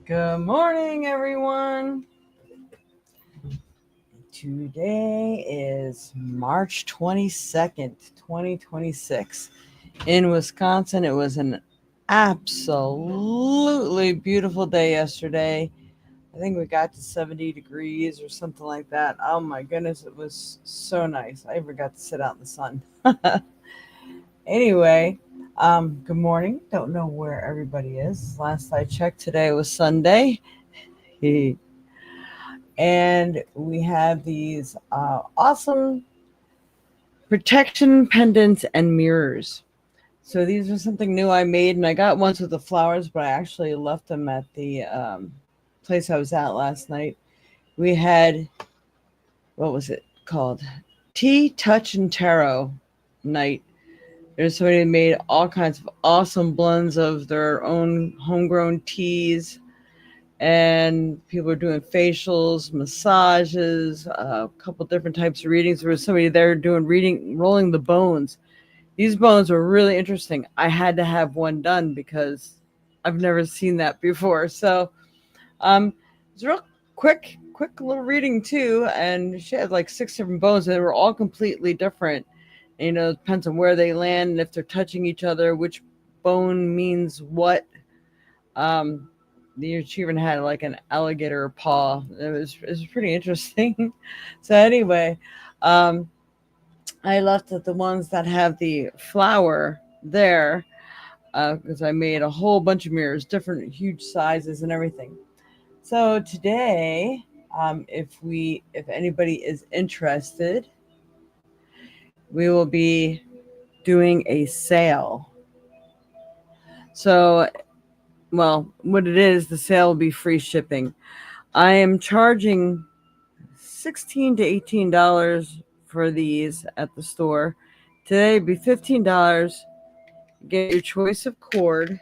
Good morning, everyone. Today is March 22nd, 2026. In Wisconsin, it was an absolutely beautiful day yesterday. I think we got to 70 degrees or something like that. Oh my goodness, it was so nice. I even got to sit out in the sun. Anyway, good morning. Don't know where everybody is. Last I checked, today was Sunday. And we have these awesome protection pendants and mirrors. So these are something new I made, and I got ones with the flowers, but I actually left them at the place I was at last night. We had, what was it called? Tea, Touch, and Tarot night. There's somebody who made all kinds of awesome blends of their own homegrown teas, and people are doing facials, massages, a couple different types of readings. There was somebody there doing reading, rolling the bones. These bones were really interesting. I had to have one done because I've never seen that before. So it's real quick little reading too. And she had like 6 different bones, and they were all completely different. And, it depends on where they land and if they're touching each other, which bone means what. Um, the achiever had like an alligator paw. It was pretty interesting. So anyway, um, I left at the ones that have the flower there because I made a whole bunch of mirrors, different huge sizes and everything. So today, if anybody is interested, we will be doing a sale. So, well, what it is, the sale will be free shipping. I am charging $16 to $18 for these at the store. Today it'd be $15. Get your choice of cord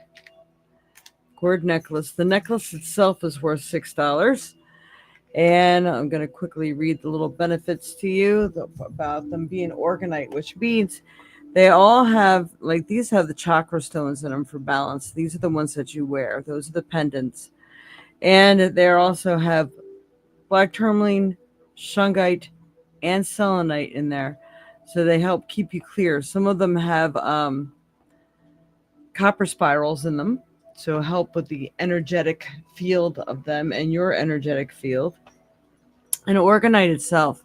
necklace. The necklace itself is worth $6. And I'm going to quickly read the little benefits to you about them being organite, which means they all have, like, these have the chakra stones in them for balance. These are the ones that you wear. Those are the pendants. And they also have black tourmaline, shungite, and selenite in there. So they help keep you clear. Some of them have copper spirals in them, so help with the energetic field of them and your energetic field. And organite itself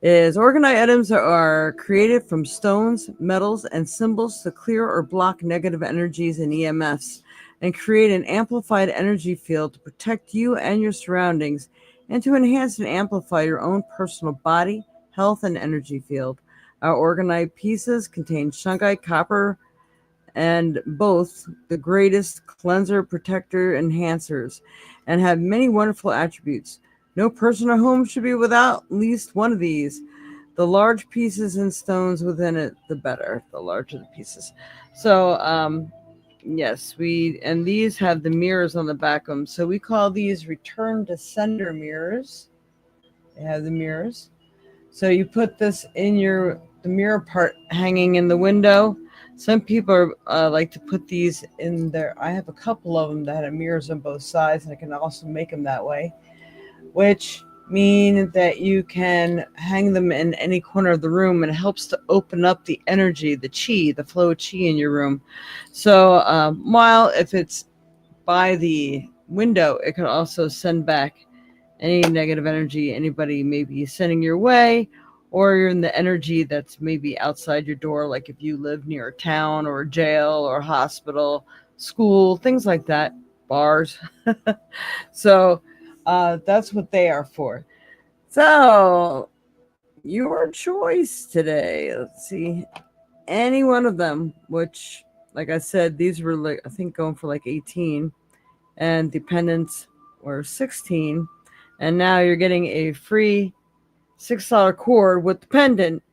is organite items that are created from stones, metals, and symbols to clear or block negative energies and EMFs and create an amplified energy field to protect you and your surroundings and to enhance and amplify your own personal body, health, and energy field. Our organite pieces contain shungite, copper, and both the greatest cleanser, protector, enhancers, and have many wonderful attributes. No person or home should be without at least one of these. The large pieces and stones within it, the better. The larger the pieces. So, yes, and these have the mirrors on the back of them. So we call these return to sender mirrors. They have the mirrors. So you put this in the mirror part hanging in the window. Some people like to put these in there. I have a couple of them that have mirrors on both sides, and I can also make them that way, which mean that you can hang them in any corner of the room, and it helps to open up the energy, the chi, the flow of chi in your room. So while if it's by the window, it can also send back any negative energy anybody may be sending your way, or you're in the energy that's maybe outside your door, like if you live near a town or a jail or a hospital, school, things like that, bars. So that's what they are for. So your choice today. Let's see. Any one of them, which, like I said, these were like, I think going for like 18, and dependents were 16. And now you're getting a free $6 cord with the pendant,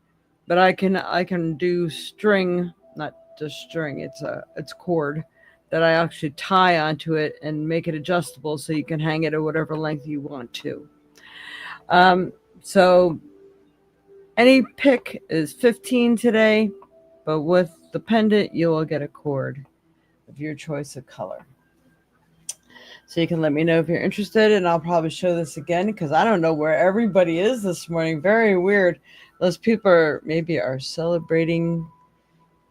but I can do string, not just string. It's cord that I actually tie onto it and make it adjustable so you can hang it at whatever length you want to. So any pick is 15 today, but with the pendant, you will get a cord of your choice of color. So you can let me know if you're interested, and I'll probably show this again because I don't know where everybody is this morning. Very weird. Those people maybe are celebrating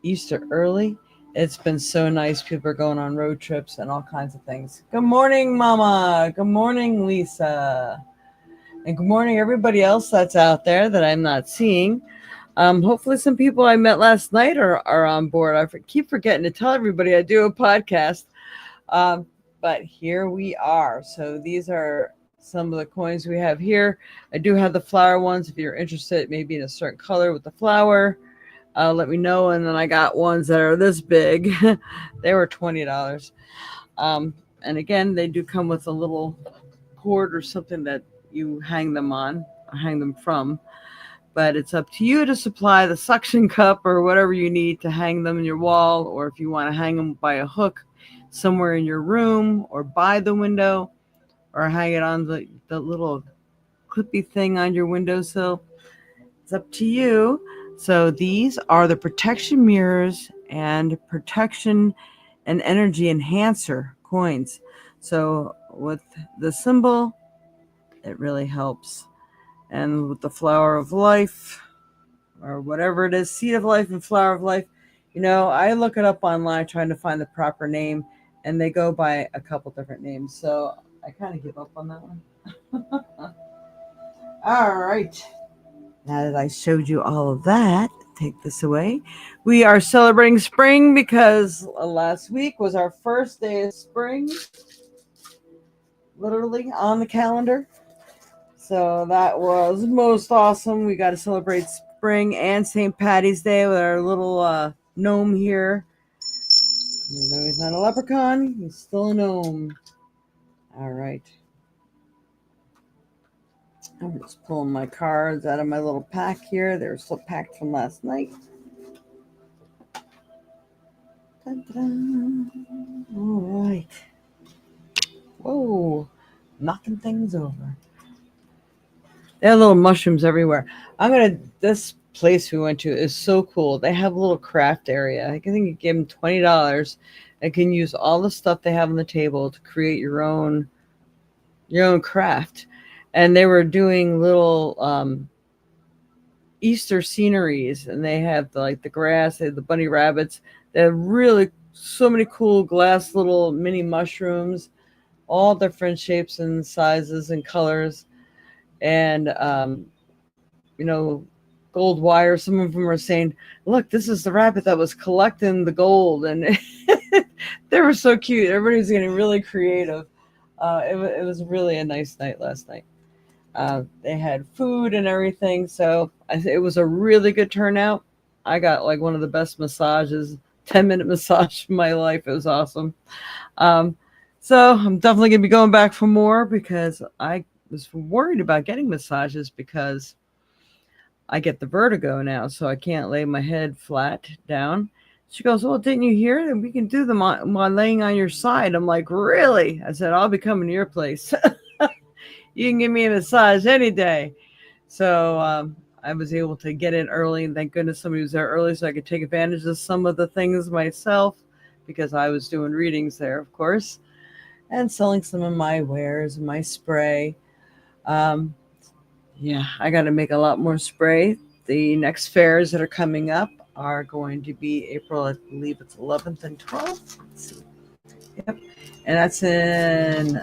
Easter early. It's been so nice. People are going on road trips and all kinds of things. Good morning, Mama. Good morning, Lisa. And good morning, everybody else that's out there that I'm not seeing. Hopefully some people I met last night are on board. Keep forgetting to tell everybody I do a podcast. But here we are. So these are some of the coins we have here. I do have the flower ones. If you're interested, maybe in a certain color with the flower, let me know. And then I got ones that are this big. They were $20. And again, they do come with a little cord or something that you hang them on, or hang them from. But it's up to you to supply the suction cup or whatever you need to hang them in your wall, or if you want to hang them by a hook somewhere in your room or by the window, or hang it on the little clippy thing on your windowsill. It's up to you. So these are the protection mirrors and protection and energy enhancer coins. So with the symbol, it really helps. And with the flower of life, or whatever it is, seed of life and flower of life, I look it up online trying to find the proper name, and they go by a couple different names. So I kind of give up on that one. All right. Now that I showed you all of that, take this away. We are celebrating spring because last week was our first day of spring, literally on the calendar. So that was most awesome. We got to celebrate spring and St. Patty's Day with our little gnome here. Even though he's not a leprechaun, he's still a gnome. All right. I'm just pulling my cards out of my little pack here. They were still packed from last night. Dun-dun. All right. Whoa. Knocking things over. There are little mushrooms everywhere. This place we went to is so cool. They have a little craft area. I think you give them $20 and can use all the stuff they have on the table to create your own craft. And they were doing little Easter sceneries, and they have the grass, they have the bunny rabbits. They have really so many cool glass little mini mushrooms, all different shapes and sizes and colors. And gold wire. Some of them are saying, look, this is the rabbit that was collecting the gold. And they were so cute. Everybody was getting really creative. It was really a nice night last night. They had food and everything. So it was a really good turnout. I got one of the best massages, 10-minute massage of my life. It was awesome. So I'm definitely going to be going back for more because I was worried about getting massages because I get the vertigo now, so I can't lay my head flat down. She goes, well, didn't you hear that we can do them while laying on your side? I'm like, really? I said, I'll be coming to your place. You can give me a massage any day. So I was able to get in early, and thank goodness somebody was there early so I could take advantage of some of the things myself because I was doing readings there, of course, and selling some of my wares and my spray. Yeah, I got to make a lot more spray. The next fairs that are coming up are going to be April, I believe it's 11th and 12th. Let's see. Yep. And that's in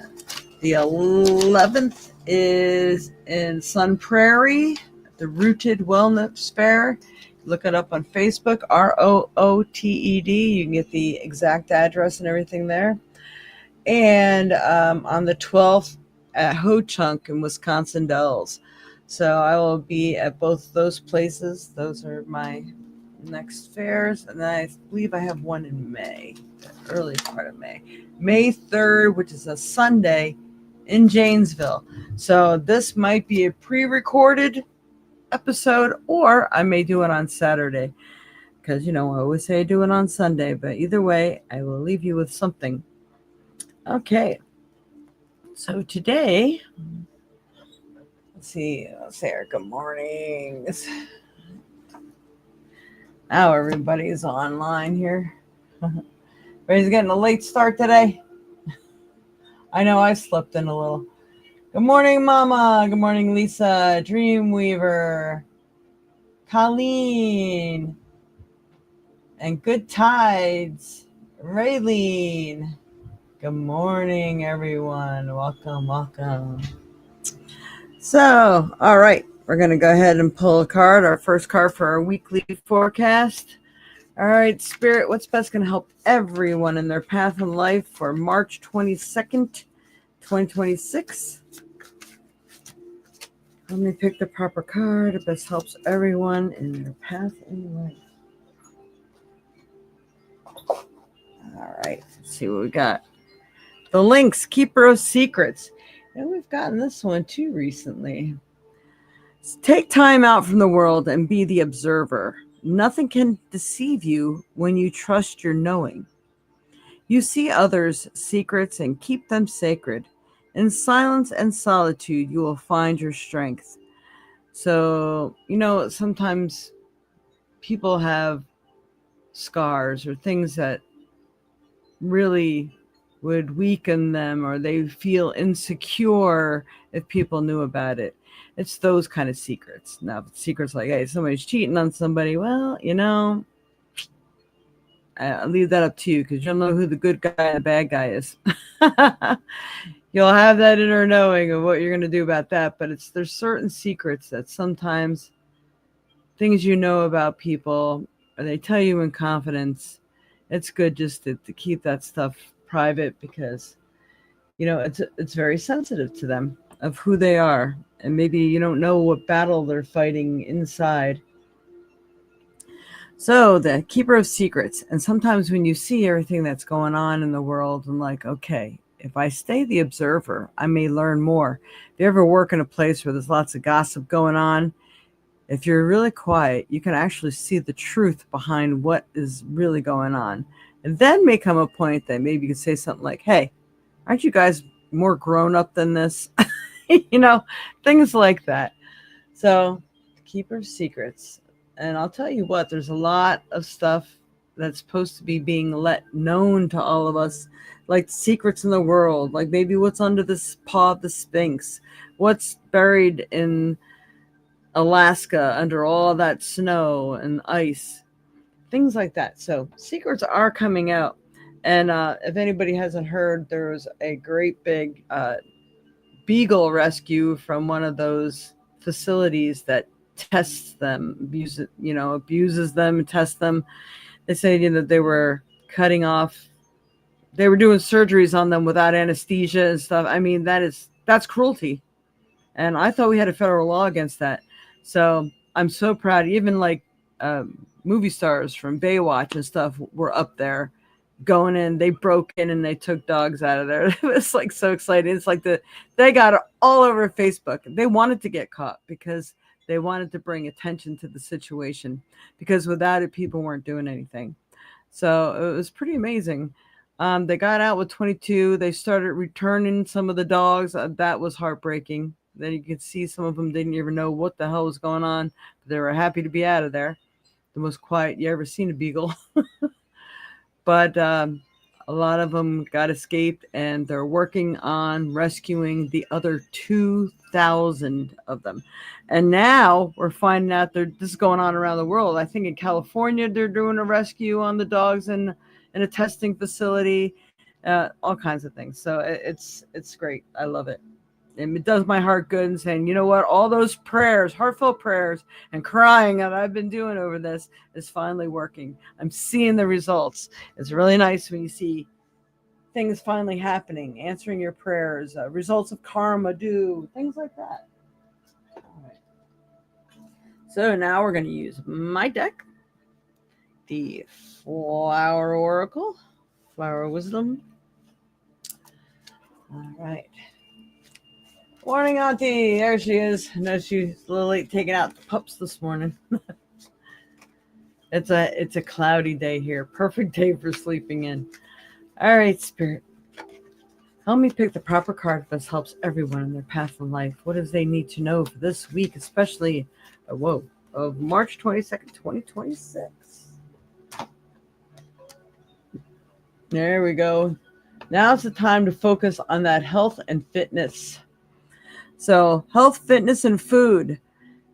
the 11th is in Sun Prairie, the Rooted Wellness Fair. Look it up on Facebook, ROOTED. You can get the exact address and everything there. And on the 12th at Ho Chunk in Wisconsin Dells. So I will be at both those places. Those are my next fairs. And then I believe I have one in May, the earliest part of May. May 3rd, which is a Sunday in Janesville. So this might be a pre-recorded episode, or I may do it on Saturday. Because, I always say I do it on Sunday. But either way, I will leave you with something. Okay. So today... Let's see. Let's say our good mornings. Now everybody's online here. Everybody's getting a late start today. I know I slept in a little. Good morning, Mama. Good morning, Lisa, Dreamweaver, Colleen, and Good Tides, Raylene. Good morning, everyone. Welcome, welcome. So, all right, we're going to go ahead and pull a card, our first card for our weekly forecast. All right, Spirit, what's best going to help everyone in their path in life for March 22nd, 2026? Let me pick the proper card. It best helps everyone in their path in life. All right, let's see what we got. The Lynx, Keeper of Secrets. And we've gotten this one too recently. Take time out from the world and be the observer. Nothing can deceive you when you trust your knowing. You see others' secrets and keep them sacred. In silence and solitude, you will find your strength. So, sometimes people have scars or things that really would weaken them, or they feel insecure if people knew about it. It's those kind of secrets. Now, if it's secrets like, hey, somebody's cheating on somebody, well, I'll leave that up to you because you'll know who the good guy and the bad guy is. You'll have that inner knowing of what you're going to do about that. But there's certain secrets that sometimes things about people, or they tell you in confidence. It's good just to keep that stuff private because, it's very sensitive to them of who they are. And maybe you don't know what battle they're fighting inside. So the Keeper of Secrets. And sometimes when you see everything that's going on in the world and like, okay, if I stay the observer, I may learn more. If you ever work in a place where there's lots of gossip going on, if you're really quiet, you can actually see the truth behind what is really going on. And then may come a point that maybe you could say something like, hey, aren't you guys more grown up than this? Things like that. So, Keeper of Secrets. And I'll tell you what, there's a lot of stuff that's supposed to be being let known to all of us, like secrets in the world, like maybe what's under the paw of the Sphinx, what's buried in Alaska under all that snow and ice, things like that. So secrets are coming out. And if anybody hasn't heard, there was a great big beagle rescue from one of those facilities that tests them, abuses them, tests them. They say that they were cutting off, they were doing surgeries on them without anesthesia and stuff. I mean, that's cruelty. And I thought we had a federal law against that. So I'm so proud. Even like movie stars from Baywatch and stuff were up there going in. They broke in and they took dogs out of there. It was like so exciting. It's like they got it all over Facebook. They wanted to get caught because they wanted to bring attention to the situation, because without it, people weren't doing anything. So it was pretty amazing. They got out with 22. They started returning some of the dogs. That was heartbreaking. Then you could see some of them didn't even know what the hell was going on. But they were happy to be out of there. The most quiet you ever seen a beagle. But a lot of them got escaped, and they're working on rescuing the other 2,000 of them. And now we're finding out this is going on around the world. I think in California, they're doing a rescue on the dogs in a testing facility, all kinds of things. So it's great. I love it. And it does my heart good and saying, you know what, all those prayers, heartfelt prayers and crying that I've been doing over this is finally working. I'm seeing the results. It's really nice when you see things finally happening, answering your prayers, results of karma due, things like that. All right. So now we're going to use my deck, the Flower Oracle, Flower Wisdom. All right. Morning, Auntie. There she is. I know she's a little late taking out the pups this morning. It's a cloudy day here. Perfect day for sleeping in. All right, Spirit. Help me pick the proper card that helps everyone in their path in life. What does they need to know for this week, especially of March 22nd, 2026. There we go. Now's the time to focus on that health and fitness. So, health, fitness, and food.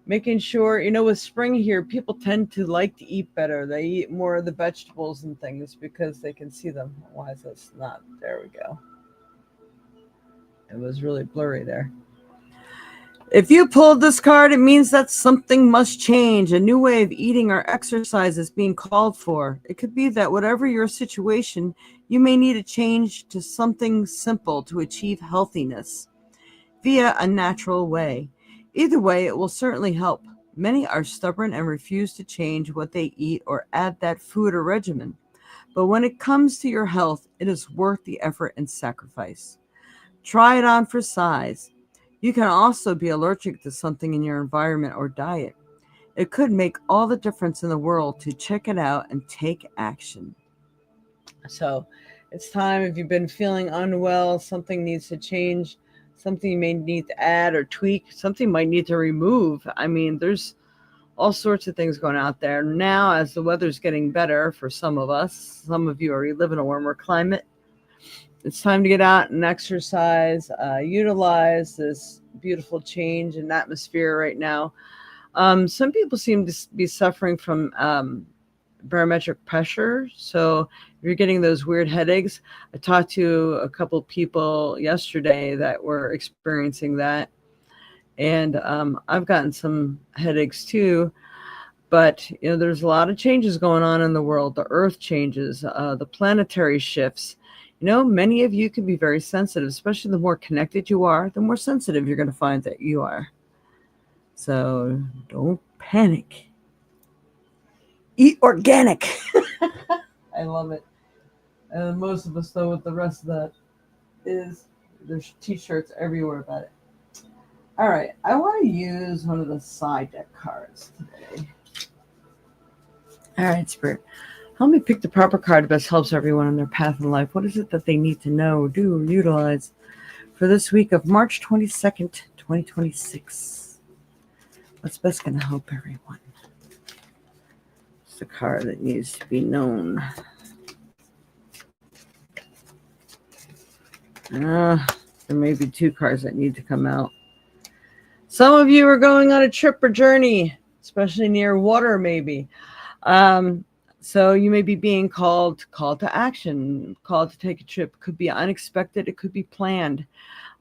Making sure, with spring here, people tend to like to eat better. They eat more of the vegetables and things because they can see them. Why is this not? There we go. It was really blurry there. If you pulled this card, it means that something must change. A new way of eating or exercise is being called for. It could be that whatever your situation, you may need a change to something simple to achieve healthiness via a natural way. Either way, it will certainly help. Many are stubborn and refuse to change what they eat or add that food or regimen. But when it comes to your health, it is worth the effort and sacrifice. Try it on for size. You can also be allergic to something in your environment or diet. It could make all the difference in the world to check it out and take action. So it's time, if you've been feeling unwell, something needs to change, something you may need to add or tweak, something you might need to remove. I mean, there's all sorts of things going out there. Now, as the weather's getting better for some of us, some of you already live in a warmer climate, it's time to get out and exercise, utilize this beautiful change in atmosphere right now. Some people seem to be suffering from barometric pressure. So if you're getting those weird headaches, I talked to a couple people yesterday that were experiencing that. And I've gotten some headaches too. But, there's a lot of changes going on in the world. The earth changes, the planetary shifts. Many of you can be very sensitive, especially the more connected you are, the more sensitive you're going to find that you are. So don't panic. Eat organic. I love it. And most of us, though, with the rest of that is there's t-shirts everywhere about it. All right. I want to use one of the side deck cards today. All right, Spirit. Help me pick the proper card that best helps everyone in their path in life. What is it that they need to know, do, or utilize for this week of March 22nd, 2026? What's best going to help everyone? It's the card that needs to be known. There may be two cards that need to come out. Some of you are going on a trip or journey, especially near water, maybe. So you may be being called to action, called to take a trip. It could be unexpected. It could be planned.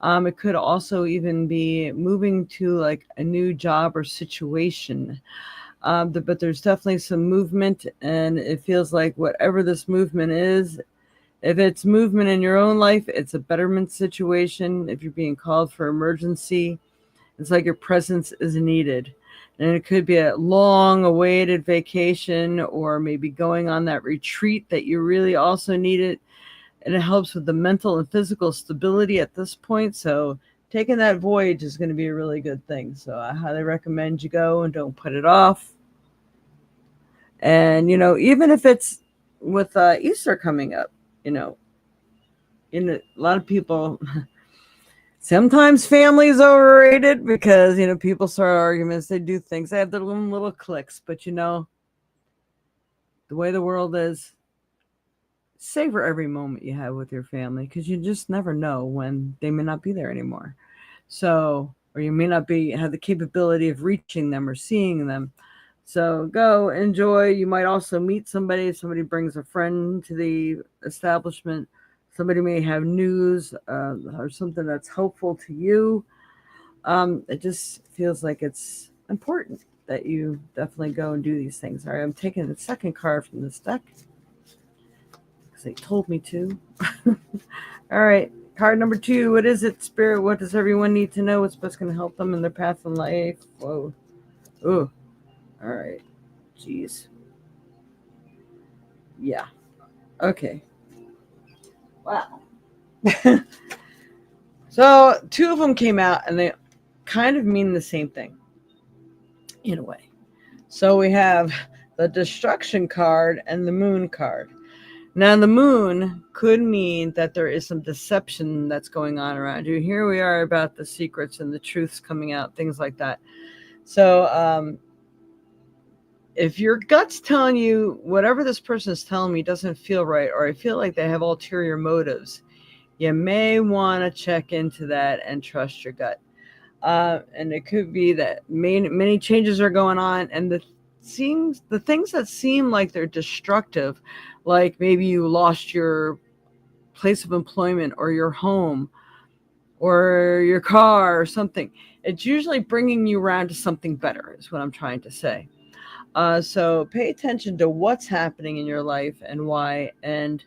It could also even be moving to like a new job or situation. But there's definitely some movement, and it feels like whatever this movement is, if it's movement in your own life, it's a betterment situation. If you're being called for emergency, it's like your presence is needed. And it could be a long awaited vacation, or maybe going on that retreat that you really also needed. And it helps with the mental and physical stability at this point. So taking that voyage is going to be a really good thing. So I highly recommend you go and don't put it off. And, even if it's with Easter coming up, a lot of people... Sometimes family is overrated because, people start arguments, they do things, they have their own little cliques. But, the way the world is, savor every moment you have with your family, because you just never know when they may not be there anymore. So, or you may not have the capability of reaching them or seeing them. So go enjoy. You might also meet somebody. If somebody brings a friend to the establishment, somebody may have news or something that's helpful to you. It just feels like it's important that you definitely go and do these things. All right, I'm taking the second card from this deck because they told me to. All right, card number 2. What is it, Spirit? What does everyone need to know? What's best going to help them in their path in life? Whoa. Ooh. All right. Jeez. Yeah. Okay. Wow. So 2 of them came out and they kind of mean the same thing in a way. So we have the destruction card and the moon card. Now the moon could mean that there is some deception that's going on around you. Here we are about the secrets and the truths coming out, things like that. So if your gut's telling you whatever this person is telling me doesn't feel right, or I feel like they have ulterior motives, you may want to check into that and trust your gut. And it could be that many changes are going on, and the things that seem like they're destructive, like maybe you lost your place of employment or your home or your car or something. It's usually bringing you around to something better, is what I'm trying to say. So pay attention to what's happening in your life and why, and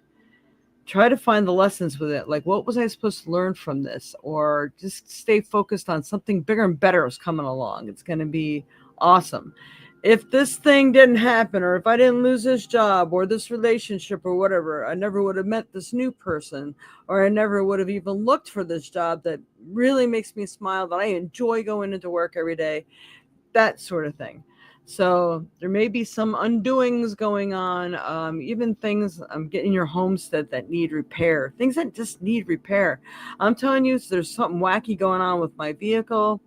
try to find the lessons with it. Like, what was I supposed to learn from this? Or just stay focused on something bigger and better is coming along. It's going to be awesome. If this thing didn't happen, or if I didn't lose this job or this relationship or whatever, I never would have met this new person, or I never would have even looked for this job that really makes me smile, that I enjoy going into work every day, that sort of thing. So there may be some undoings going on, even things getting your homestead that need repair, things that just need repair. I'm telling you, there's something wacky going on with my vehicle.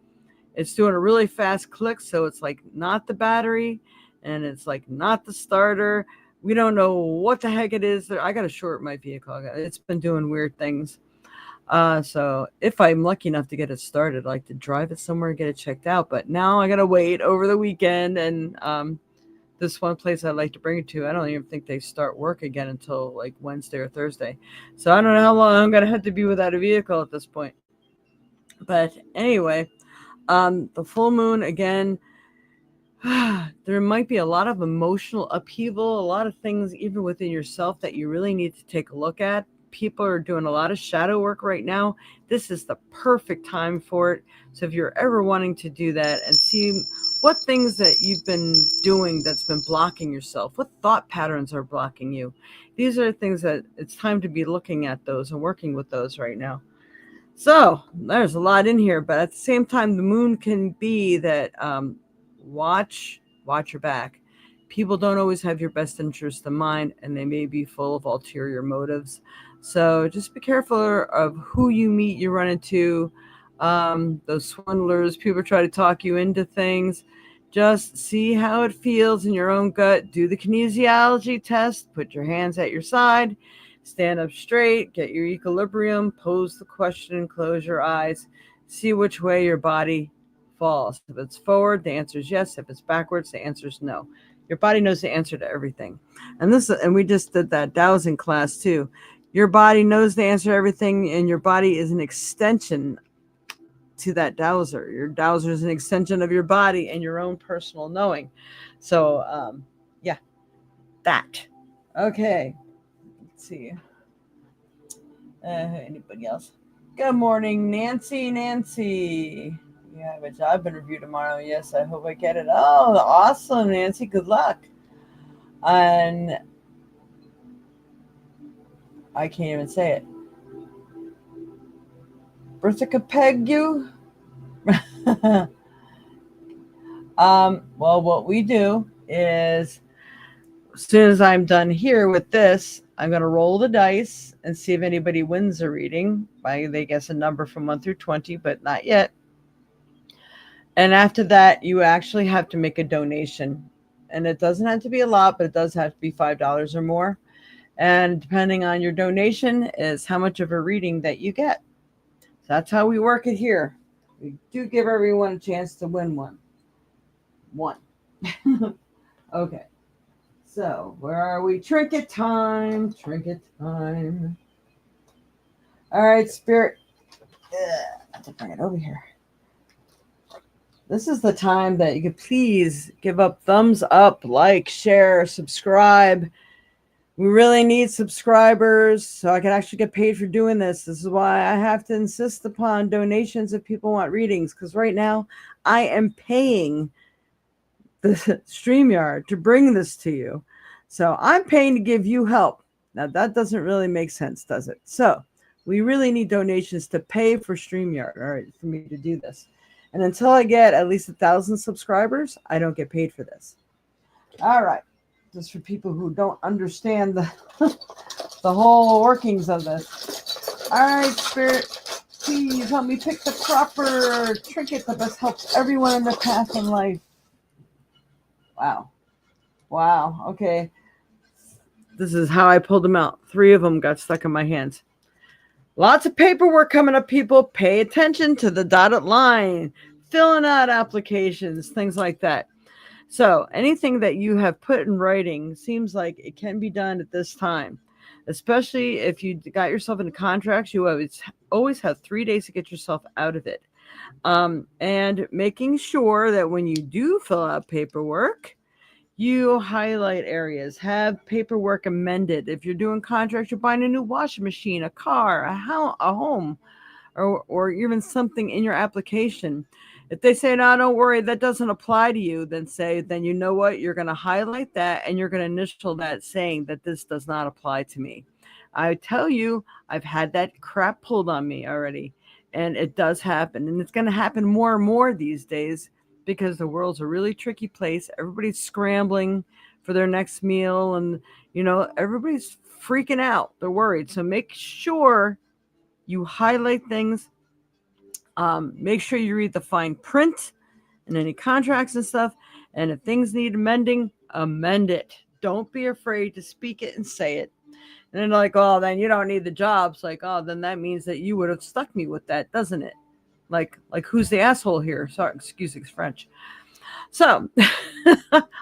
It's doing a really fast click, so it's like not the battery, and it's like not the starter. We don't know what the heck it is. I got to short my vehicle. It's been doing weird things. So if I'm lucky enough to get it started, I'd like to drive it somewhere and get it checked out. But now I gotta wait over the weekend, and this one place I'd like to bring it to, I don't even think they start work again until like Wednesday or Thursday. So I don't know how long I'm gonna have to be without a vehicle at this point. But anyway, the full moon again. There might be a lot of emotional upheaval, a lot of things even within yourself that you really need to take a look at. People are doing a lot of shadow work right now. This is the perfect time for it. So if you're ever wanting to do that and see what things that you've been doing that's been blocking yourself, what thought patterns are blocking you, these are things that it's time to be looking at those and working with those right now. So there's a lot in here, but at the same time, the moon can be that watch your back. People don't always have your best interest in mind, and they may be full of ulterior motives. So just be careful of who you meet, you run into. Those swindlers, people try to talk you into things. Just see how it feels in your own gut. Do the kinesiology test. Put your hands at your side. Stand up straight. Get your equilibrium. Pose the question and close your eyes. See which way your body falls. If it's forward, the answer is yes. If it's backwards, the answer is no. Your body knows the answer to everything. And we just did that dowsing class too. Your body knows the answer to everything, and your body is an extension to that dowser. Your dowser is an extension of your body and your own personal knowing. So, yeah, that. Okay. Let's see. Anybody else? Good morning, Nancy. Nancy. You have a job interview tomorrow. Yes, I hope I get it. Oh, awesome, Nancy. Good luck. And I can't even say it. Bertha peg you? Well, what we do is, as soon as I'm done here with this, I'm going to roll the dice and see if anybody wins a reading. They guess a number from 1 through 20, but not yet. And after that, you actually have to make a donation. And it doesn't have to be a lot, but it does have to be $5 or more. And depending on your donation is how much of a reading that you get. So that's how we work it here. We do give everyone a chance to win one. Okay. So where are we? Trinket time. Trinket time. All right, Spirit. I have to bring it over here. This is the time that you could please give up thumbs up, like, share, subscribe. We really need subscribers so I can actually get paid for doing this. This is why I have to insist upon donations if people want readings, because right now I am paying the StreamYard to bring this to you. So I'm paying to give you help. Now that doesn't really make sense, does it? So we really need donations to pay for StreamYard, all right, for me to do this. And until I get at least 1,000 subscribers, I don't get paid for this. All right. Just for people who don't understand the the whole workings of this. All right, Spirit, please help me pick the proper trinket that best helps everyone in their path in life. Wow. Okay. This is how I pulled them out. 3 of them got stuck in my hands. Lots of paperwork coming up, people. Pay attention to the dotted line, filling out applications, things like that. So anything that you have put in writing seems like it can be done at this time, especially if you got yourself into contracts. You always have 3 days to get yourself out of it. And making sure that when you do fill out paperwork, you highlight areas, have paperwork amended. If you're doing contracts, you're buying a new washing machine, a car, a home, or even something in your application. If they say, no, don't worry, that doesn't apply to you, then you know what? You're going to highlight that and you're going to initial that saying that this does not apply to me. I tell you, I've had that crap pulled on me already. And it does happen. And it's going to happen more and more these days because the world's a really tricky place. Everybody's scrambling for their next meal. And, everybody's freaking out. They're worried. So make sure you highlight things. Make sure you read the fine print and any contracts and stuff. And if things need amending, amend it. Don't be afraid to speak it and say it. And then like, oh, then you don't need the job. It's like, oh, then that means that you would have stuck me with that, doesn't it? Like who's the asshole here? Sorry, excuse me, French. So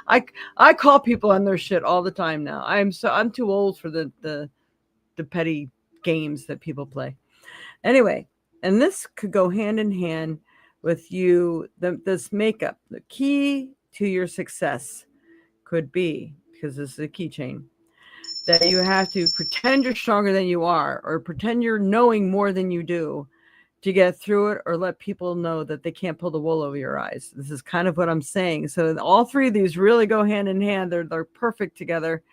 I call people on their shit all the time now. I'm too old for the petty games that people play. Anyway, and this could go hand in hand with you. This makeup, the key to your success could be, because this is a keychain, that you have to pretend you're stronger than you are, or pretend you're knowing more than you do to get through it, or let people know that they can't pull the wool over your eyes. This is kind of what I'm saying. So all three of these really go hand in hand. They're perfect together.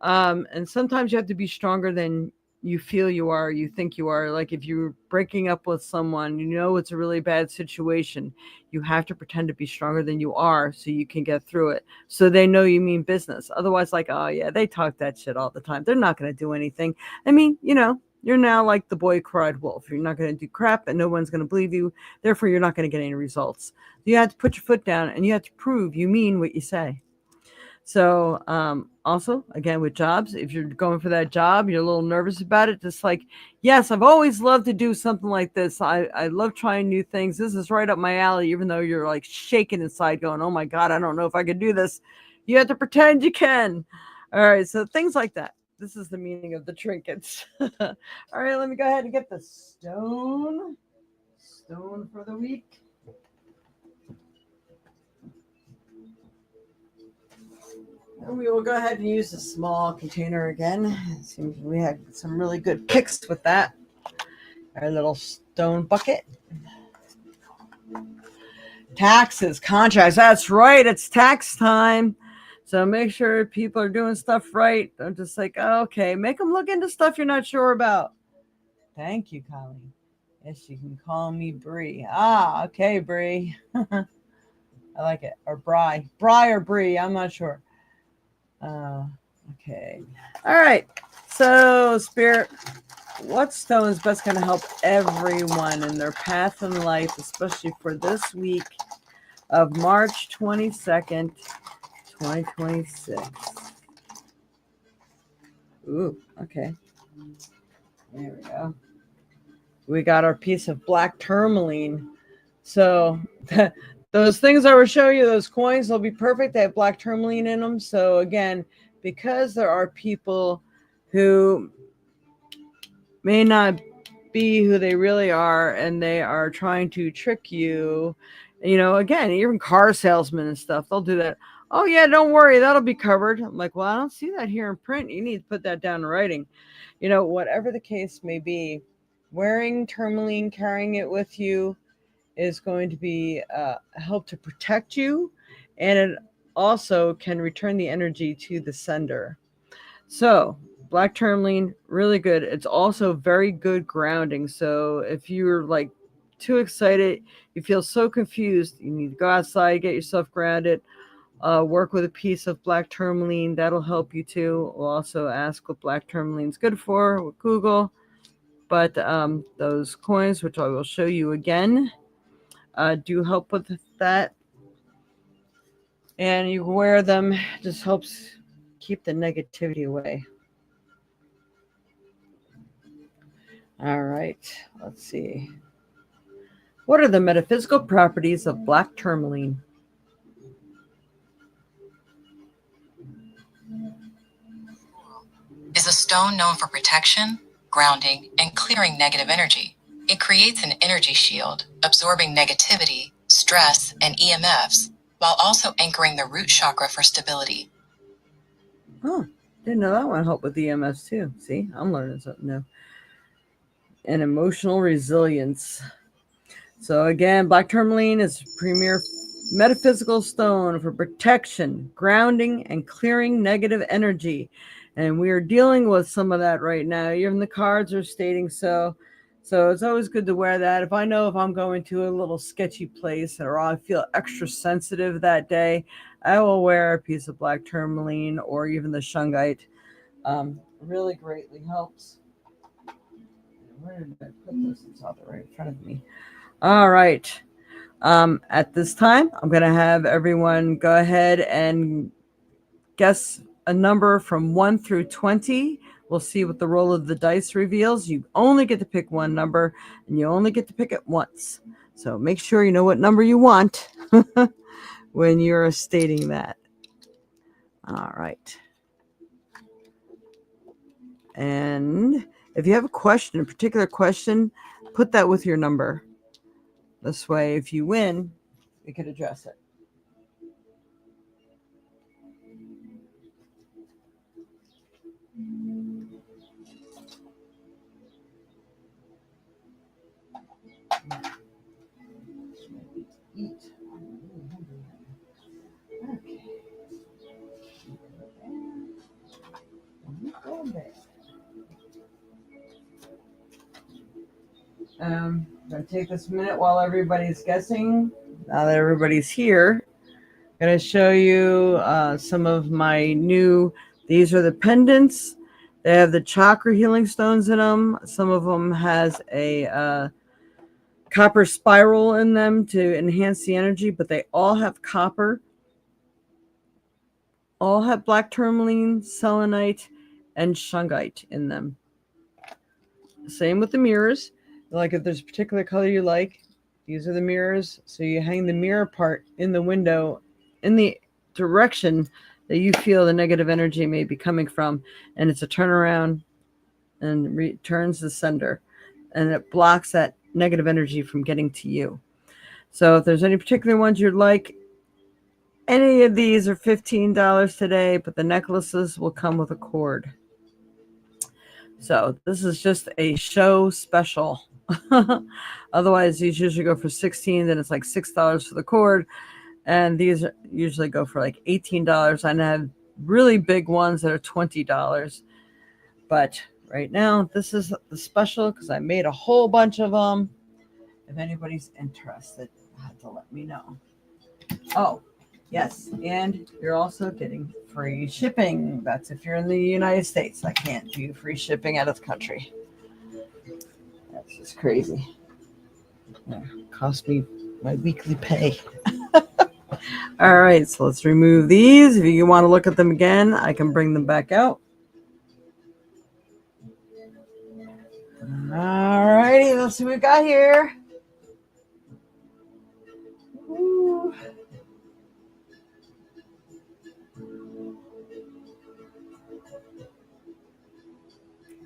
And sometimes you have to be stronger than you feel you are, you think you are. Like if you're breaking up with someone, it's a really bad situation, you have to pretend to be stronger than you are so you can get through it, so they know you mean business. Otherwise, like, oh yeah, they talk that shit all the time, they're not going to do anything. I mean, you're now like the boy cried wolf. You're not going to do crap and no one's going to believe you. Therefore, you're not going to get any results. You have to put your foot down and you have to prove you mean what you say. So also, again, with jobs, if you're going for that job, you're a little nervous about it. Just like, yes, I've always loved to do something like this. I love trying new things. This is right up my alley, even though you're like shaking inside going, oh my God, I don't know if I could do this. You have to pretend you can. All right. So things like that. This is the meaning of the trinkets. All right. Let me go ahead and get the stone for the week. And we will go ahead and use a small container again. It seems we had some really good picks with that. Our little stone bucket. Taxes, contracts. That's right. It's tax time. So make sure people are doing stuff right. Don't just like, oh, okay, make them look into stuff you're not sure about. Thank you, Colleen. Yes, you can call me Bree. Ah, okay, Bree. I like it. Or Bri. Bri or Bree. I'm not sure. Okay. All right. So, Spirit, what stone is best going to help everyone in their path in life, especially for this week of March 22nd, 2026? Ooh, okay. There we go. We got our piece of black tourmaline. So, those things I will show you, those coins, they'll be perfect. They have black tourmaline in them. So again, because there are people who may not be who they really are and they are trying to trick you, again, even car salesmen and stuff, they'll do that. Oh yeah, don't worry, that'll be covered. I'm like, well, I don't see that here in print. You need to put that down in writing. Whatever the case may be, wearing tourmaline, carrying it with you, is going to be help to protect you, and it also can return the energy to the sender. So black tourmaline, really good. It's also very good grounding. So if you're like too excited, you feel so confused, you need to go outside, get yourself grounded, work with a piece of black tourmaline. That'll help you too. We'll also ask what black tourmaline is good for with Google. But those coins, which I will show you again, do help with that. And you wear them, just helps keep the negativity away. All right. Let's see. What are the metaphysical properties of black tourmaline? Is a stone known for protection, grounding, and clearing negative energy. It creates an energy shield, absorbing negativity, stress, and EMFs, while also anchoring the root chakra for stability. Oh, didn't know that one helped with EMS too. See, I'm learning something new. And emotional resilience. So again, black tourmaline is premier metaphysical stone for protection, grounding, and clearing negative energy. And we are dealing with some of that right now. Even the cards are stating so. So it's always good to wear that. If I know if I'm going to a little sketchy place or I feel extra sensitive that day, I will wear a piece of black tourmaline or even the shungite. Really greatly helps. Where did I put this? It's all right in front of me. All right. At this time, I'm going to have everyone go ahead and guess a number from 1 through 20. We'll see what the roll of the dice reveals. You only get to pick one number, and you only get to pick it once. So make sure you know what number you want when you're stating that. All right. And if you have a question, a particular question, put that with your number. This way, if you win, we could address it. Eat. Okay. I'm going to take this minute while everybody's guessing. Now that everybody's here, I'm going to show you some of my new, these are the pendants. They have the chakra healing stones in them. Some of them has a copper spiral in them to enhance the energy, but they all have copper, all have black tourmaline, selenite, and shungite in them. Same with the mirrors. Like if there's a particular color you like, these are the mirrors. So you hang the mirror part in the window in the direction that you feel the negative energy may be coming from. And it's a turnaround and returns the sender. And it blocks that negative energy from getting to you. So if there's any particular ones you'd like, any of these are $15 today, but the necklaces will come with a cord. So this is just a show special. Otherwise, these usually go for $16, then it's like $6 for the cord. And these usually go for like $18. I have really big ones that are $20. But right now, this is the special because I made a whole bunch of them. If anybody's interested, you have to let me know. Oh, yes. And you're also getting free shipping. That's if you're in the United States. I can't do free shipping out of the country. That's just crazy. Yeah, cost me my weekly pay. All right, so let's remove these. If you want to look at them again, I can bring them back out. All righty, let's see what we got here. Ooh.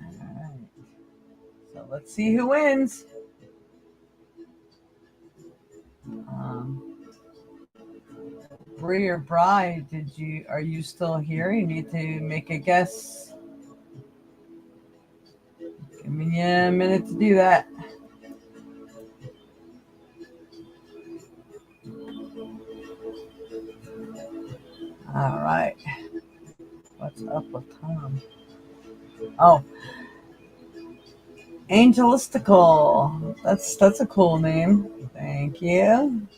All right. So let's see who wins. Bree or Bri, are you still here? You need to make a guess. Give me a minute to do that. All right. What's up with Tom? Oh, Angelistical. That's a cool name. Thank you.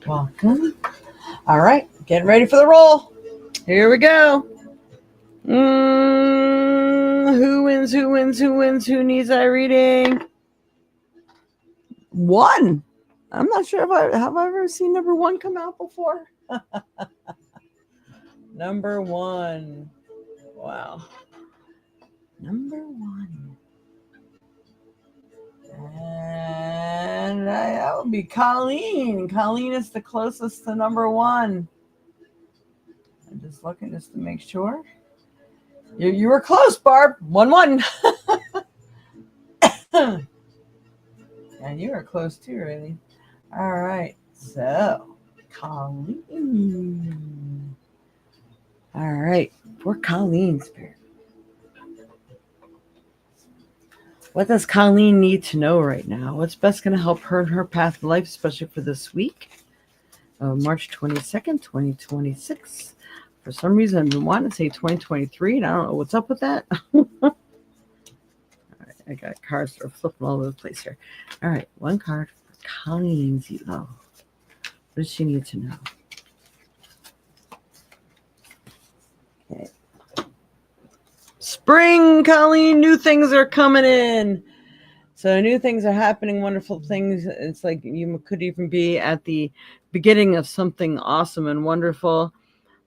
Welcome. All right, getting ready for the roll. Here we go. Who wins? Who wins? Who wins? Who needs eye reading? 1. I'm not sure if I ever seen number 1 come out before. Number 1. Wow. Number 1. And that would be Colleen. Colleen is the closest to number 1. I'm just looking just to make sure. You were close, Barb. 1-1. And you were close too, really. All right. So, Colleen. All right. For Colleen, Spirit. What does Colleen need to know right now? What's best going to help her in her path of life, especially for this week? March 22nd, 2026. For some reason, I've been wanting to say 2023, and I don't know what's up with that. All right, I got cards that are flipping all over the place here. All right, 1 card for Colleen Zelo. What does she need to know? Okay. Spring, Colleen, new things are coming in. So new things are happening, wonderful things. It's like you could even be at the beginning of something awesome and wonderful.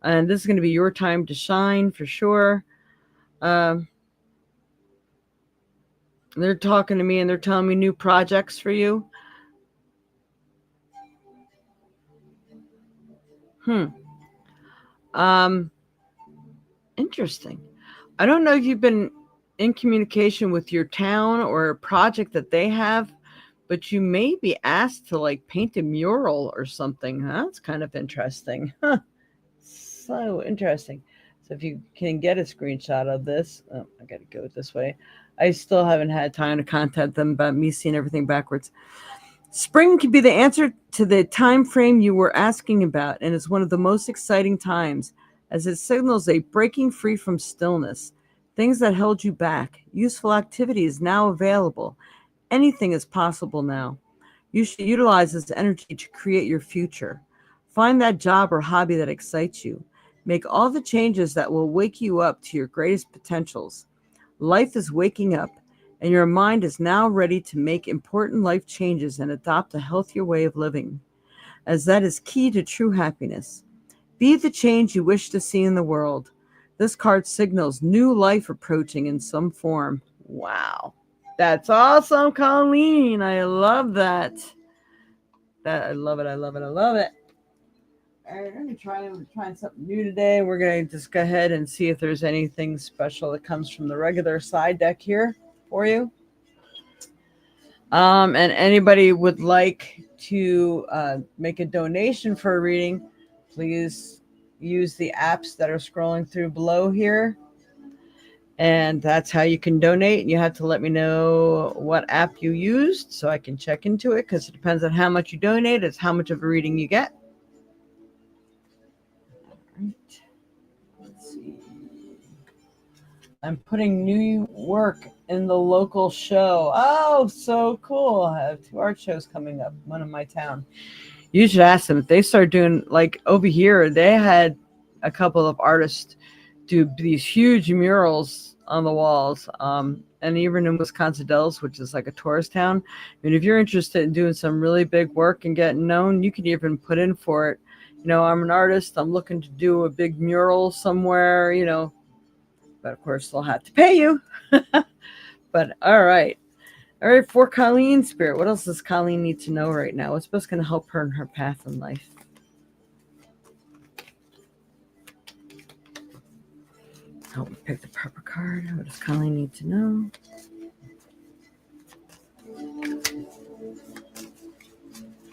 And this is going to be your time to shine for sure. They're talking to me and they're telling me new projects for you. Interesting. I don't know if you've been in communication with your town or a project that they have, but you may be asked to like paint a mural or something. That's kind of interesting. Huh. So interesting. So if you can get a screenshot of this, I got to go this way. I still haven't had time to contact them about me seeing everything backwards. Spring can be the answer to the time frame you were asking about, and is one of the most exciting times, as it signals a breaking free from stillness. Things that held you back, useful activities now available. Anything is possible now. You should utilize this energy to create your future. Find that job or hobby that excites you. Make all the changes that will wake you up to your greatest potentials. Life is waking up, and your mind is now ready to make important life changes and adopt a healthier way of living, as that is key to true happiness. Be the change you wish to see in the world. This card signals new life approaching in some form. Wow. That's awesome, Colleen. I love that. I love it. I love it. I love it. All right, I'm trying something new today. We're going to just go ahead and see if there's anything special that comes from the regular side deck here for you. And anybody would like to make a donation for a reading, please use the apps that are scrolling through below here. And that's how you can donate. You have to let me know what app you used so I can check into it, because it depends on how much you donate. It's how much of a reading you get. All right. Let's see. I'm putting new work in the local show. Oh, so cool. I have 2 art shows coming up, one in my town. You should ask them if they start doing, like over here, they had a couple of artists do these huge murals on the walls. And even in Wisconsin Dells, which is like a tourist town. I mean, if you're interested in doing some really big work and getting known, you can even put in for it. You know, I'm an artist. I'm looking to do a big mural somewhere, you know. But of course, they'll have to pay you. But all right. All right, for Colleen Spirit, what else does Colleen need to know right now? What's best going to help her in her path in life? Help me pick the proper card. What does Colleen need to know?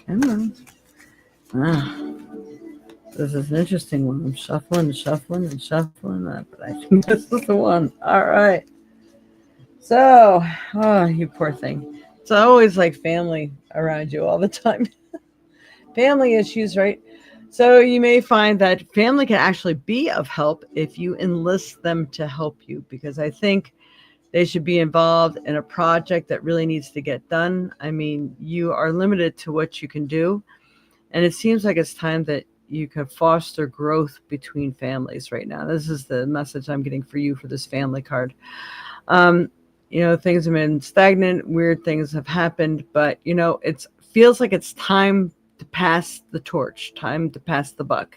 Come on. Ah, this is an interesting one. I'm shuffling and shuffling and shuffling, but I think this is the one. All right. So, oh, you poor thing. It's always like family around you all the time. Family issues, right? So you may find that family can actually be of help if you enlist them to help you, because I think they should be involved in a project that really needs to get done. I mean, you are limited to what you can do. And it seems like it's time that you can foster growth between families right now. This is the message I'm getting for you for this family card. You know, things have been stagnant, weird things have happened, but, you know, it feels like it's time to pass the torch, time to pass the buck.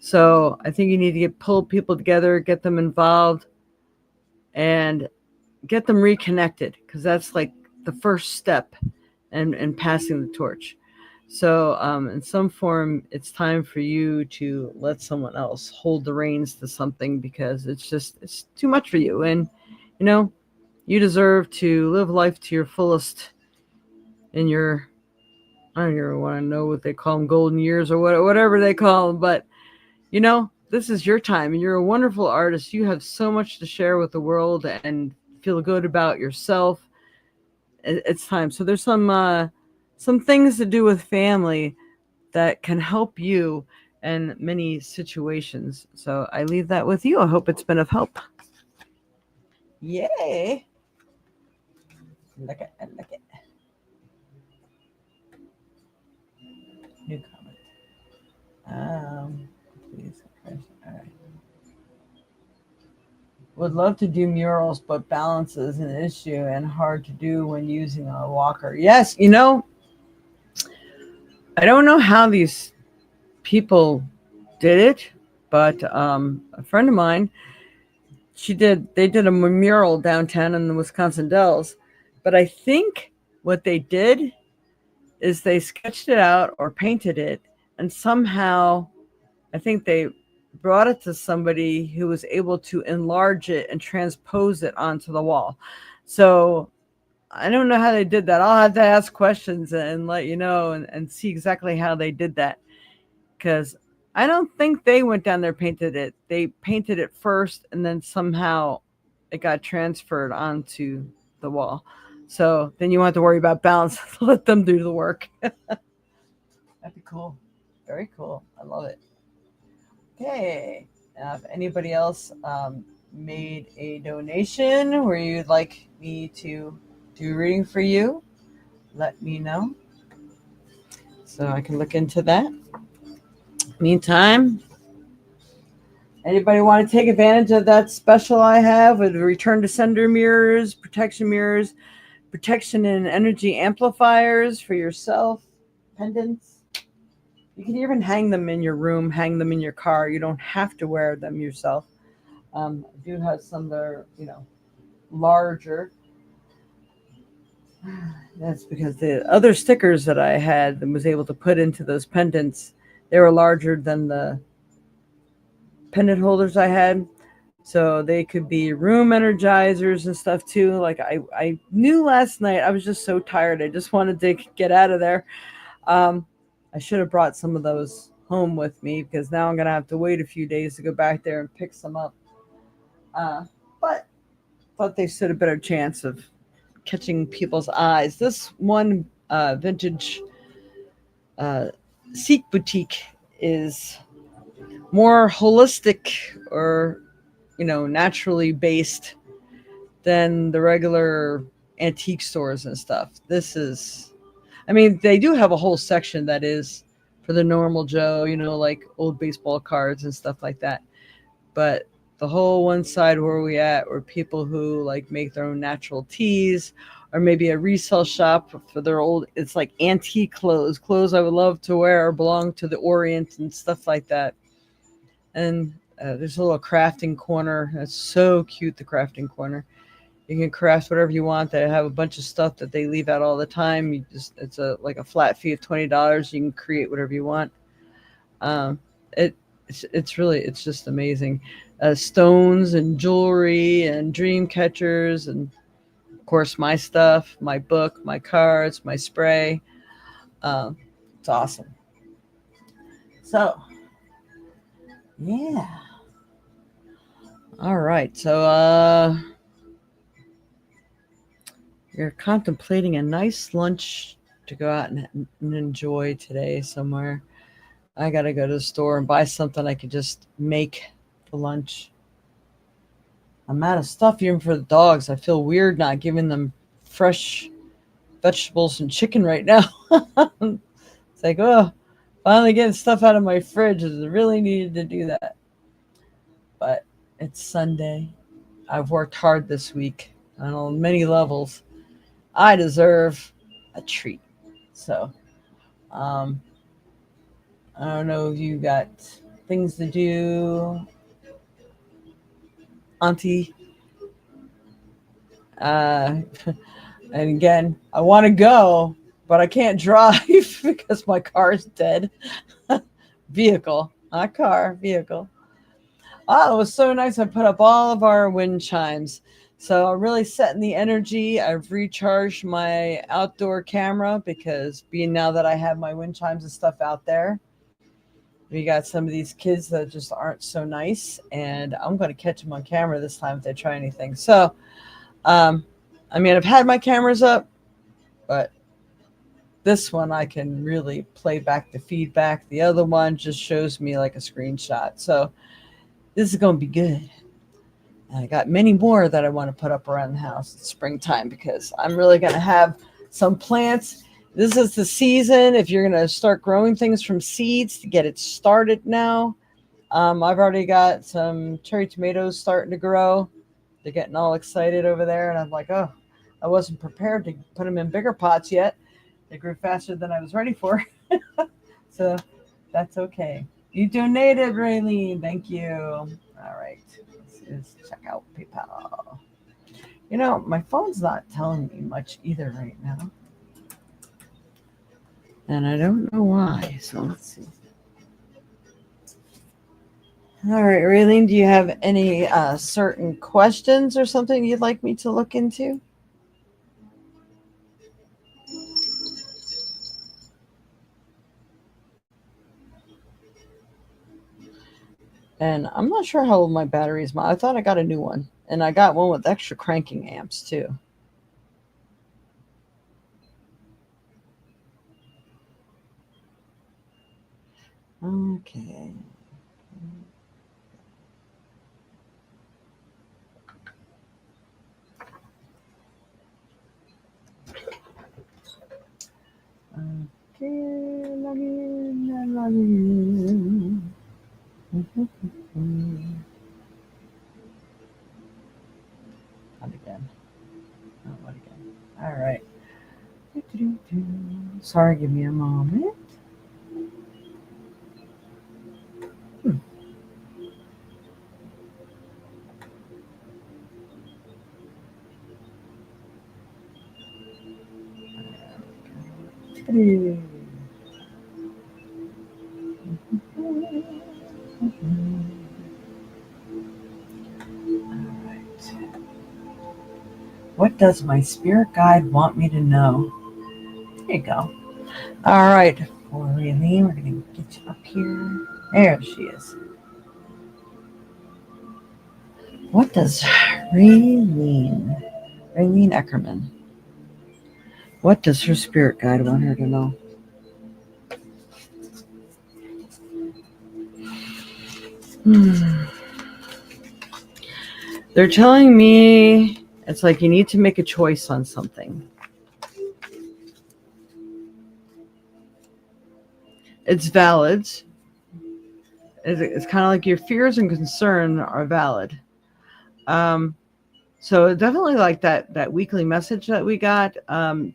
So I think you need to pull people together, get them involved, and get them reconnected, because that's like the first step in passing the torch. So, in some form, it's time for you to let someone else hold the reins to something, because it's too much for you. And, you know, you deserve to live life to your fullest in your, I don't even want to know what they call them, golden years or whatever they call them. But, this is your time, and you're a wonderful artist. You have so much to share with the world and feel good about yourself. It's time. So there's some things to do with family that can help you in many situations. So I leave that with you. I hope it's been of help. Yay! Look it, look it. New comment. Please. All right. Would love to do murals, but balance is an issue and hard to do when using a walker. Yes, I don't know how these people did it, but a friend of mine, they did a mural downtown in the Wisconsin Dells, but I think what they did is they sketched it out or painted it, and somehow I think they brought it to somebody who was able to enlarge it and transpose it onto the wall. So I don't know how they did that. I'll have to ask questions and let you know, and see exactly how they did that, because I don't think they went down there painted it. They painted it first, and then somehow it got transferred onto the wall. So then you won't have to worry about balance. Let them do the work. That'd be cool. Very cool. I love it. Okay. Now, if anybody else made a donation where you'd like me to do a reading for you, let me know so I can look into that. Meantime, anybody want to take advantage of that special I have with return to sender mirrors, protection and energy amplifiers for yourself, pendants? You can even hang them in your room, hang them in your car. You don't have to wear them yourself. I do have some that are, larger. That's because the other stickers that I had and was able to put into those pendants, they were larger than the pendant holders I had. So they could be room energizers and stuff too. Like I knew last night, I was just so tired. I just wanted to get out of there. I should have brought some of those home with me, because now I'm going to have to wait a few days to go back there and pick some up. But thought they stood a better chance of catching people's eyes. This one vintage Sikh boutique is more holistic, or naturally based than the regular antique stores and stuff. They do have a whole section that is for the normal Joe, like old baseball cards and stuff like that. But the whole one side where we at were people who like make their own natural teas, or maybe a resale shop for their old, it's like antique clothes I would love to wear or belong to the Orient and stuff like that. And there's a little crafting corner. That's so cute, the crafting corner. You can craft whatever you want. They have a bunch of stuff that they leave out all the time. It's like a flat fee of $20. You can create whatever you want. It's just amazing. Stones and jewelry and dream catchers, and of course my stuff, my book, my cards, my spray. It's awesome. So yeah. All right. So you're contemplating a nice lunch to go out and enjoy today somewhere. I got to go to the store and buy something I could just make for lunch. I'm out of stuff even for the dogs. I feel weird not giving them fresh vegetables and chicken right now. It's like, oh, finally getting stuff out of my fridge. I really needed to do that. But it's Sunday. I've worked hard this week on many levels. I deserve a treat. So, I don't know if you got things to do, Auntie. Uh, and again, I want to go, but I can't drive because my car is dead. Vehicle, not car, vehicle. Oh, it was so nice. I put up all of our wind chimes. So I'm really setting the energy. I've recharged my outdoor camera because being now that I have my wind chimes and stuff out there, we got some of these kids that just aren't so nice, and I'm going to catch them on camera this time if they try anything. So, um, I mean, I've had my cameras up, but this one I can really play back the feedback. The other one just shows me like a screenshot. So this is going to be good. And I got many more that I want to put up around the house in springtime because I'm really going to have some plants. This is the season if you're going to start growing things from seeds to get it started now. I've already got some cherry tomatoes starting to grow. They're getting all excited over there. And I'm like, oh, I wasn't prepared to put them in bigger pots yet. They grew faster than I was ready for. So that's okay. You donated, Raylene. Thank you. All right. Let's check out PayPal. You know, my phone's not telling me much either right now. And I don't know why. So let's see. All right, Raylene, do you have any certain questions or something you'd like me to look into? And I'm not sure how old my battery is. I thought I got a new one. And I got one with extra cranking amps too. Okay. Okay, log in, log in. Not again. Not again. All right. Sorry, give me a moment. Hmm. What does my spirit guide want me to know? There you go. All right. For Raylene, we're going to get you up here. There she is. What does Raylene Eckerman, what does her spirit guide want her to know? They're telling me it's like you need to make a choice on something. It's valid. It's kind of like your fears and concern are valid. So definitely like that weekly message that we got.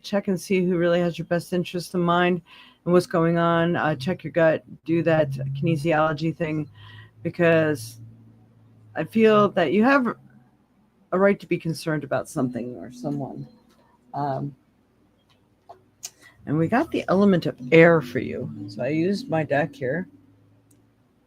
Check and see who really has your best interest in mind and what's going on. Check your gut. Do that kinesiology thing because I feel that you have a right to be concerned about something or someone. Um, and we got the element of air for you. So I used my deck here.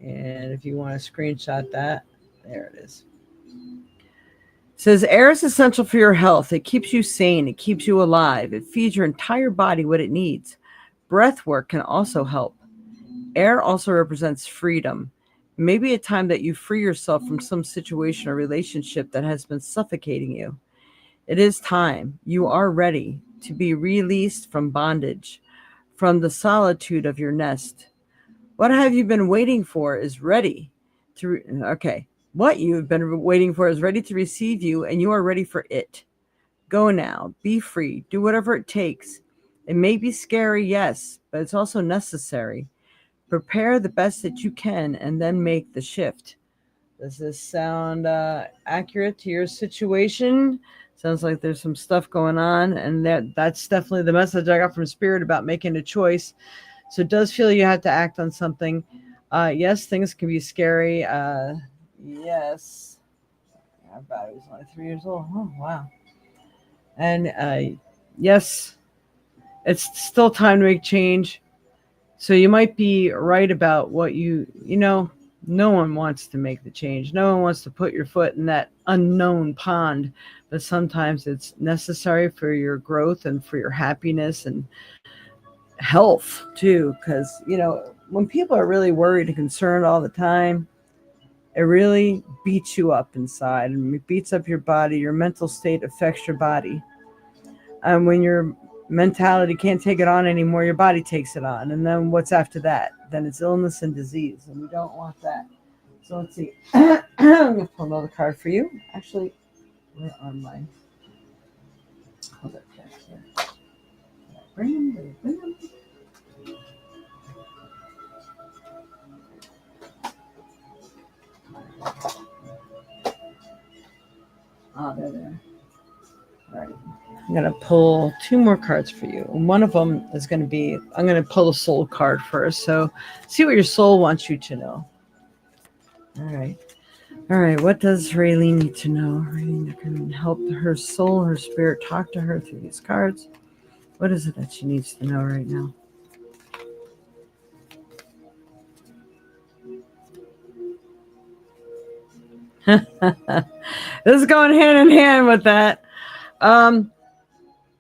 And if you want to screenshot that, there it is. It says air is essential for your health. It keeps you sane. It keeps you alive. It feeds your entire body what it needs. Breath work can also help. Air also represents freedom. Maybe a time that you free yourself from some situation or relationship that has been suffocating you. It is time. You are ready to be released from bondage, from the solitude of your nest. What have you been waiting for is ready to, okay. What you've been waiting for is ready to receive you, and you are ready for it. Go now. Be free. Do whatever it takes. It may be scary, yes, but it's also necessary. Prepare the best that you can and then make the shift. Does this sound accurate to your situation? Sounds like there's some stuff going on, and that's definitely the message I got from Spirit about making a choice. So it does feel you have to act on something. Yes, things can be scary. Yes. Our battery's only 3 years old. Oh, wow. And yes, it's still time to make change. So you might be right about what no one wants to make the change. No one wants to put your foot in that unknown pond, but sometimes it's necessary for your growth and for your happiness and health too. Because, when people are really worried and concerned all the time, it really beats you up inside and it beats up your body. Your mental state affects your body. And when your mentality can't take it on anymore, your body takes it on. And then what's after that? Then it's illness and disease. And we don't want that. So let's see. I'm going to pull another card for you. Actually, where are my. Hold up, here. Bring them, bring them. Oh, they're there. All right. I'm going to pull two more cards for you. And one of them is going to be, I'm going to pull the soul card first. So see what your soul wants you to know. All right. All right. What does Raylene need to know? Raylene can help her soul, her spirit talk to her through these cards. What is it that she needs to know right now? This is going hand in hand with that.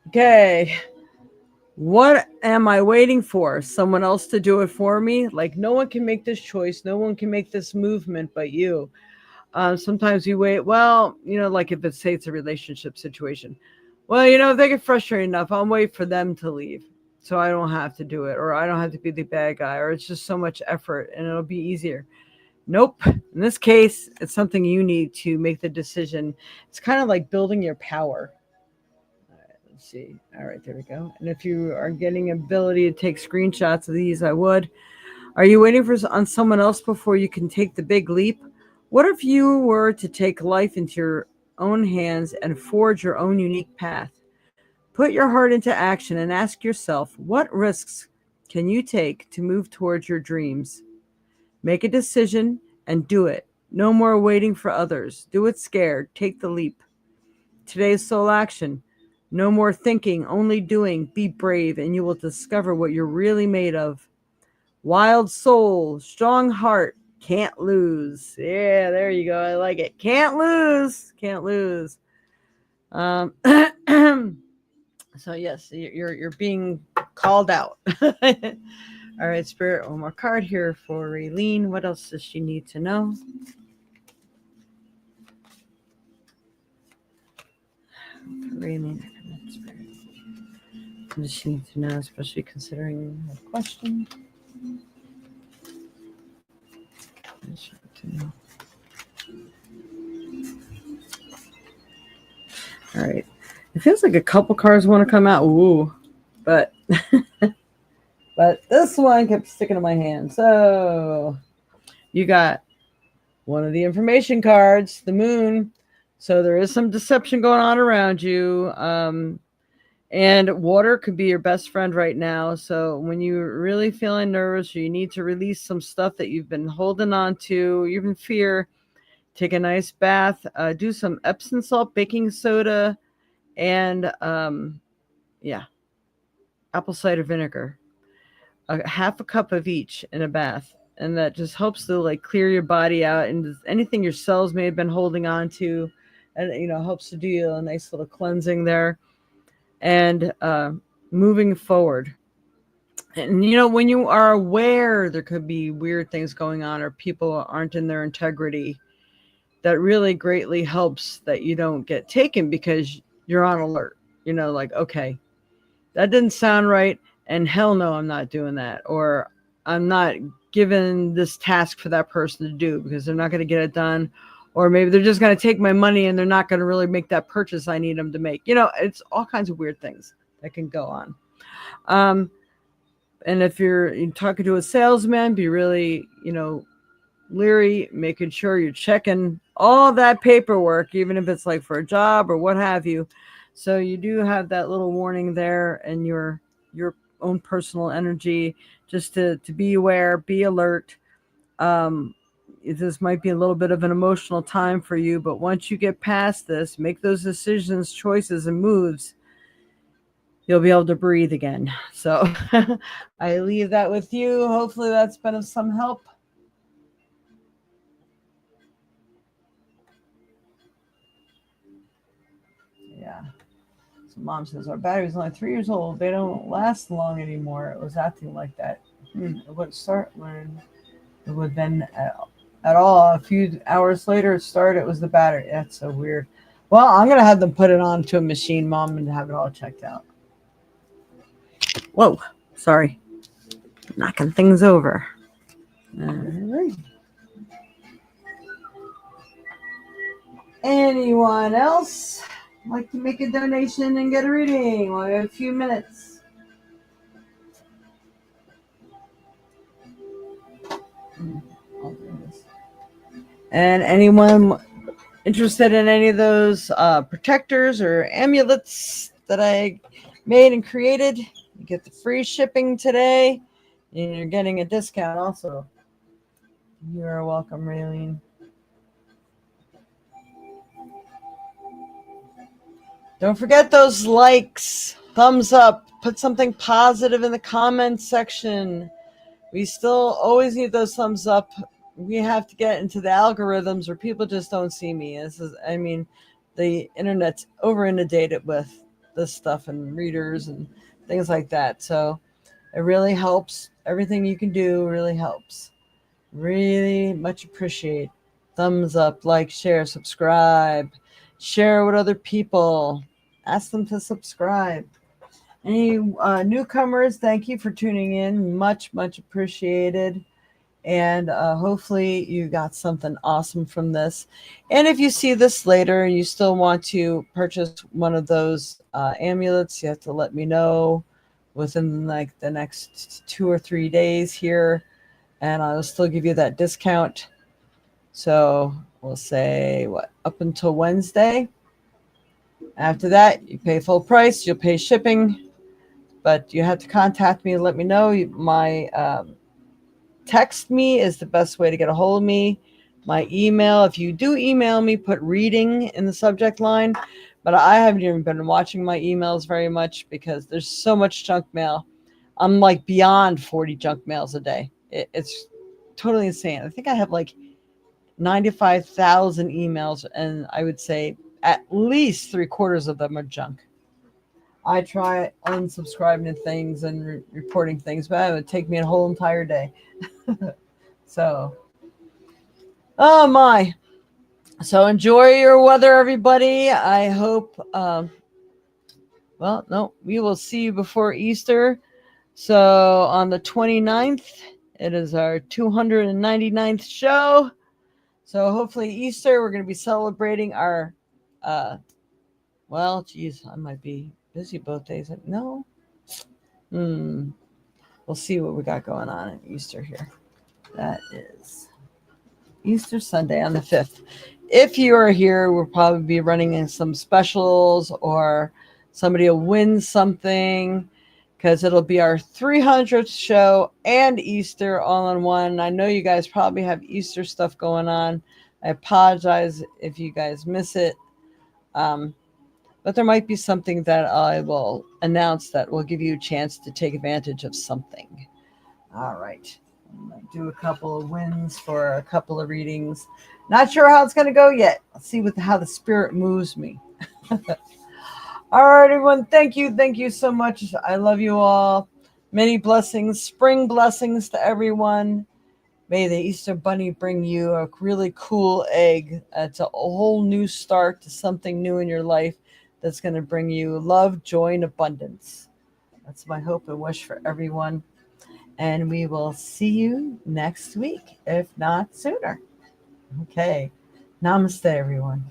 Okay. What am I waiting for? Someone else to do it for me? Like, no one can make this choice. No one can make this movement but you. Sometimes you wait. Well, like if it's, say it's a relationship situation. Well, if they get frustrated enough, I'll wait for them to leave. So I don't have to do it. Or I don't have to be the bad guy. Or it's just so much effort and it'll be easier. Nope. In this case, it's something you need to make the decision. It's kind of like building your power. Let's see. All right, there we go. And if you are getting ability to take screenshots of these, I would. Are you waiting on someone else before you can take the big leap? What if you were to take life into your own hands and forge your own unique path? Put your heart into action and ask yourself, what risks can you take to move towards your dreams? Make a decision and do it. No more waiting for others. Do it scared. Take the leap. Today's soul action. No more thinking, only doing. Be brave, and you will discover what you're really made of. Wild soul, strong heart, can't lose. Yeah, there you go. I like it. Can't lose. Can't lose. So yes, you're being called out. All right, Spirit, one more card here for Raylene. What else does she need to know? Raylene, Spirit. What does she need to know, especially considering her question? All right. It feels like a couple cards want to come out. Ooh. But but this one kept sticking to my hand. So you got one of the information cards, the moon. So there is some deception going on around you. And water could be your best friend right now. So when you're really feeling nervous or you need to release some stuff that you've been holding on to, even fear, take a nice bath, do some Epsom salt, baking soda, and apple cider vinegar. A half a cup of each in a bath. And that just helps to like clear your body out and anything your cells may have been holding on to. And, helps to do a nice little cleansing there. And moving forward. And, when you are aware there could be weird things going on or people aren't in their integrity, that really greatly helps that you don't get taken because you're on alert. Like, okay, that didn't sound right. And hell no, I'm not doing that. Or I'm not given this task for that person to do because they're not going to get it done. Or maybe they're just going to take my money and they're not going to really make that purchase I need them to make. It's all kinds of weird things that can go on. And if you're talking to a salesman, be really, leery, making sure you're checking all that paperwork, even if it's like for a job or what have you. So you do have that little warning there and your own personal energy, just to be aware, be alert. this might be a little bit of an emotional time for you, but once you get past this, make those decisions, choices, and moves, you'll be able to breathe again. So I leave that with you. Hopefully that's been of some help. Yeah. So mom says, our battery's only 3 years old. They don't last long anymore. It was acting like that. It wouldn't start when it would then at all. A few hours later, it started. It was the battery. That's so weird. Well, I'm going to have them put it onto a machine, Mom, and have it all checked out. Whoa. Sorry. Knocking things over. All right. Anyone else like to make a donation and get a reading? We have a few minutes. I'll do this. And anyone interested in any of those protectors or amulets that I made and created, you get the free shipping today, and you're getting a discount also. You're welcome, Raylene. Don't forget those likes, thumbs up, put something positive in the comments section. We still always need those thumbs up. We have to get into the algorithms or people just don't see me. The internet's over inundated with this stuff and readers and things like that. So it really helps. Everything you can do really helps. Really much appreciate. Thumbs up, like, share, subscribe. Share with other people. Ask them to subscribe. Any newcomers, thank you for tuning in. Much, much appreciated. And hopefully you got something awesome from this. And if you see this later and you still want to purchase one of those amulets, you have to let me know within like the next 2 or 3 days here. And I'll still give you that discount. So we'll say, up until Wednesday. After that, you pay full price. You'll pay shipping. But you have to contact me and let me know. My text me is the best way to get a hold of me. My email, if you do email me, put reading in the subject line. But I haven't even been watching my emails very much because there's so much junk mail. I'm like beyond 40 junk mails a day. It's totally insane. I think I have like 95,000 emails, and I would say at least 3/4 of them are junk. I try unsubscribing to things and reporting things, but it would take me a whole entire day. So, oh my. So enjoy your weather, everybody. I hope, we will see you before Easter. So on the 29th, it is our 299th show. So hopefully Easter, we're going to be celebrating our, I might be busy both days. No. We'll see what we got going on at Easter here. That is Easter Sunday on the 5th. If you are here, we'll probably be running in some specials or somebody will win something because it'll be our 300th show and Easter all in one. I know you guys probably have Easter stuff going on. I apologize if you guys miss it. But there might be something that I will announce that will give you a chance to take advantage of something. All right. I'm going to do a couple of wins for a couple of readings. Not sure how it's going to go yet. Let's see how the spirit moves me. All right, everyone. Thank you. Thank you so much. I love you all. Many blessings, spring blessings to everyone. May the Easter Bunny bring you a really cool egg. It's a whole new start to something new in your life that's going to bring you love, joy, and abundance. That's my hope and wish for everyone. And we will see you next week, if not sooner. Okay. Namaste, everyone.